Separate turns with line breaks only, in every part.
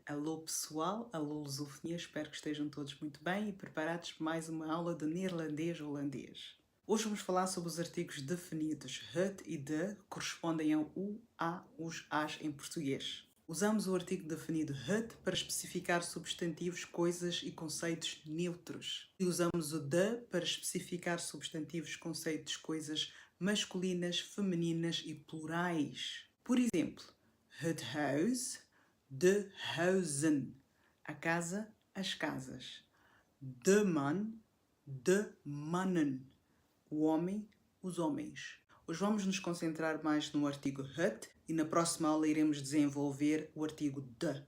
Alô pessoal, alô lusofonia, espero que estejam todos muito bem e preparados para mais uma aula de neerlandês-holandês. Hoje vamos falar sobre os artigos definidos. Het e de correspondem ao u, a, os, as em português. Usamos o artigo definido het para especificar substantivos, coisas e conceitos neutros. E usamos o de para especificar substantivos, conceitos, coisas masculinas, femininas e plurais. Por exemplo, het huis, de huizen, a casa, as casas. De man, de mannen, o homem, os homens. Hoje vamos nos concentrar mais no artigo het e na próxima aula iremos desenvolver o artigo de.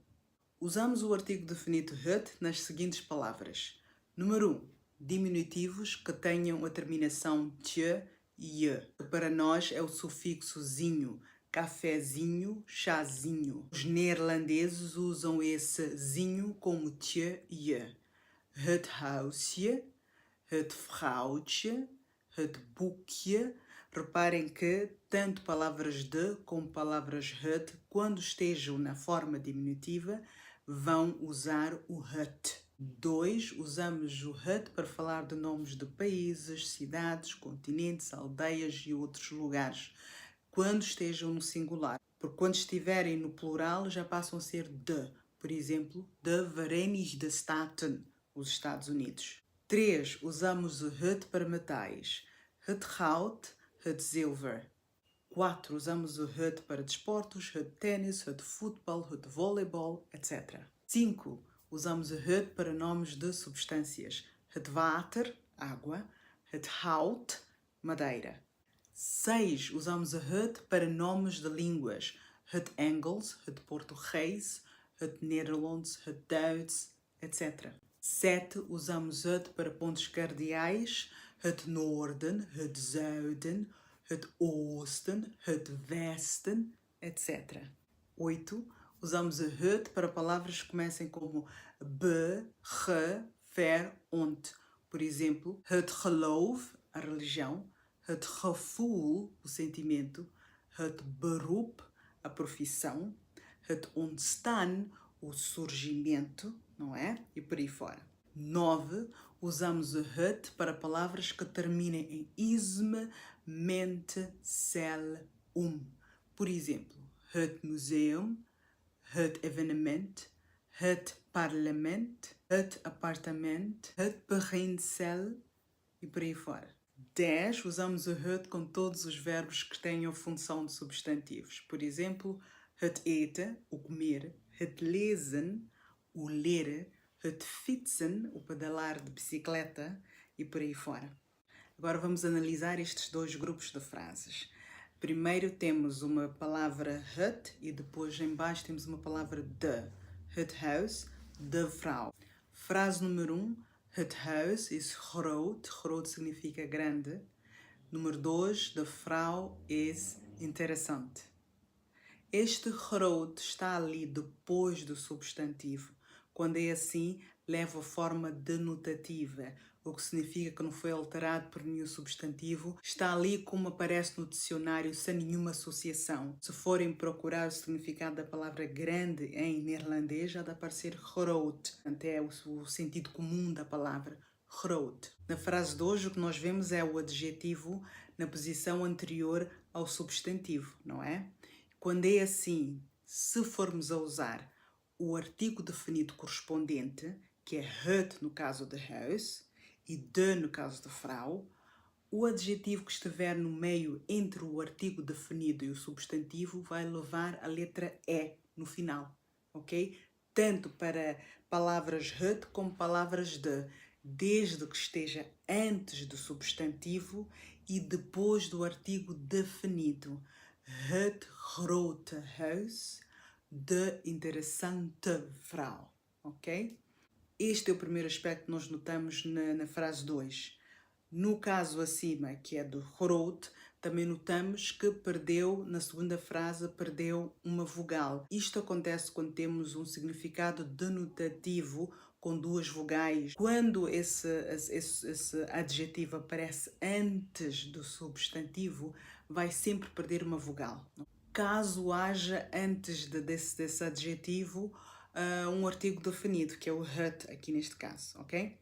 Usamos o artigo definido het nas seguintes palavras. Número 1. Diminutivos que tenham a terminação tje e e, que para nós é o sufixo zinho. Cafezinho, chazinho. Os neerlandeses usam esse zinho como tje e je. Het huisje, het vrouwtje, het boekje. Reparem que tanto palavras de como palavras het, quando estejam na forma diminutiva, vão usar o het. 2. Usamos o het para falar de nomes de países, cidades, continentes, aldeias e outros lugares, quando estejam no singular. Porque quando estiverem no plural já passam a ser de. Por exemplo, de Verenigde Staten, os Estados Unidos. 3. Usamos o het para metais. Het goud, het zilver. 4. Usamos o het para desportos, het ténis, het futebol, het voleibol, etc. 5. Usamos o het para nomes de substâncias. Het water, água. Het hout, madeira. 6. Usamos o het para nomes de línguas. Het Engels, het Português, het Nederlands, het Duits, etc. 7. Usamos het para pontos cardeais. Het noorden, het zuiden, het oosten, het westen, etc. 8. Usamos o het para palavras que comecem como be, ge, ver, ont. Por exemplo, het geloof, a religião, het gevoel, o sentimento, het beroep, a profissão, het ontstaan, o surgimento, não é? E por aí fora. 9. Usamos o het para palavras que terminem em isme, mente, cel, Por exemplo, het museum, het evenement, het parlement, het apartamento, het beginsel e por aí fora. 10. Usamos o het com todos os verbos que tenham função de substantivos. Por exemplo, het eten, o comer, het lezen, o ler, het fietsen, o pedalar de bicicleta e por aí fora. Agora vamos analisar estes dois grupos de frases. Primeiro temos uma palavra het e depois em baixo temos uma palavra de. Het huis, de vrouw. Frase número 1. Het huis is groot. Groot significa grande. Número 2. De vrouw is interessante. Este groot está ali depois do substantivo. Quando é assim, leva a forma denotativa, o que significa que não foi alterado por nenhum substantivo. Está ali como aparece no dicionário, sem nenhuma associação. Se forem procurar o significado da palavra grande em neerlandês, já dá para aparecer groot. Até o sentido comum da palavra groot. Na frase de hoje, o que nós vemos é o adjetivo na posição anterior ao substantivo, não é? Quando é assim, se formos a usar o artigo definido correspondente, que é het no caso de huis e de no caso de vrouw, o adjetivo que estiver no meio entre o artigo definido e o substantivo vai levar a letra E no final, ok? Tanto para palavras het como palavras de, desde que esteja antes do substantivo e depois do artigo definido. Het grote huis, de interessante vrouw, ok? Este é o primeiro aspecto que nós notamos na frase 2. No caso acima, que é do groot, também notamos que perdeu, na segunda frase, perdeu uma vogal. Isto acontece quando temos um significado denotativo com duas vogais. Quando esse adjetivo aparece antes do substantivo, vai sempre perder uma vogal. Caso haja antes desse adjetivo um artigo definido, que é o het aqui neste caso, ok?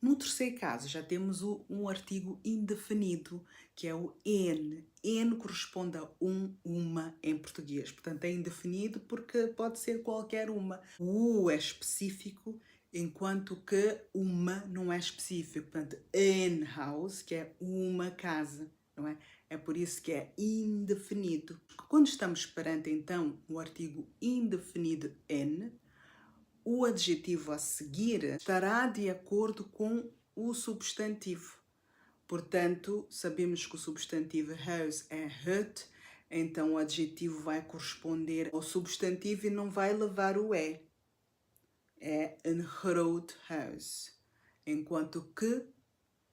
No terceiro caso, já temos um artigo indefinido, que é o en. En corresponde a uma em português. Portanto, é indefinido porque pode ser qualquer uma. O é específico, enquanto que uma não é específico. Portanto, an house, que é uma casa, não é? É por isso que é indefinido. Quando estamos perante, então, o artigo indefinido en, o adjetivo a seguir estará de acordo com o substantivo. Portanto, sabemos que o substantivo house é het, então o adjetivo vai corresponder ao substantivo e não vai levar o é. É een groot huis. Enquanto que,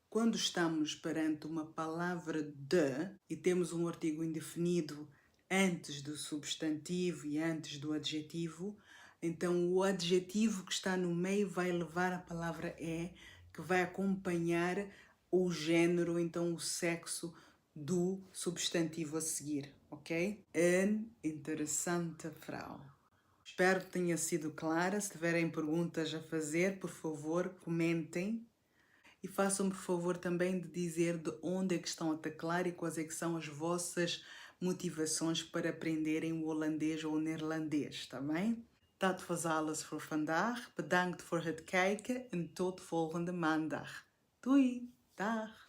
quando estamos perante uma palavra de e temos um artigo indefinido antes do substantivo e antes do adjetivo, então o adjetivo que está no meio vai levar a palavra é, que vai acompanhar o género, então o sexo do substantivo a seguir, ok? Een interessante Frau. Espero que tenha sido clara. Se tiverem perguntas a fazer, por favor, comentem. E façam, por favor, também de dizer de onde é que estão a teclar e quais é que são as vossas motivações para aprenderem o holandês ou o neerlandês, tá bem? Dat was alles voor vandaag. Bedankt voor het kijken en tot volgende maandag. Doei! Dag!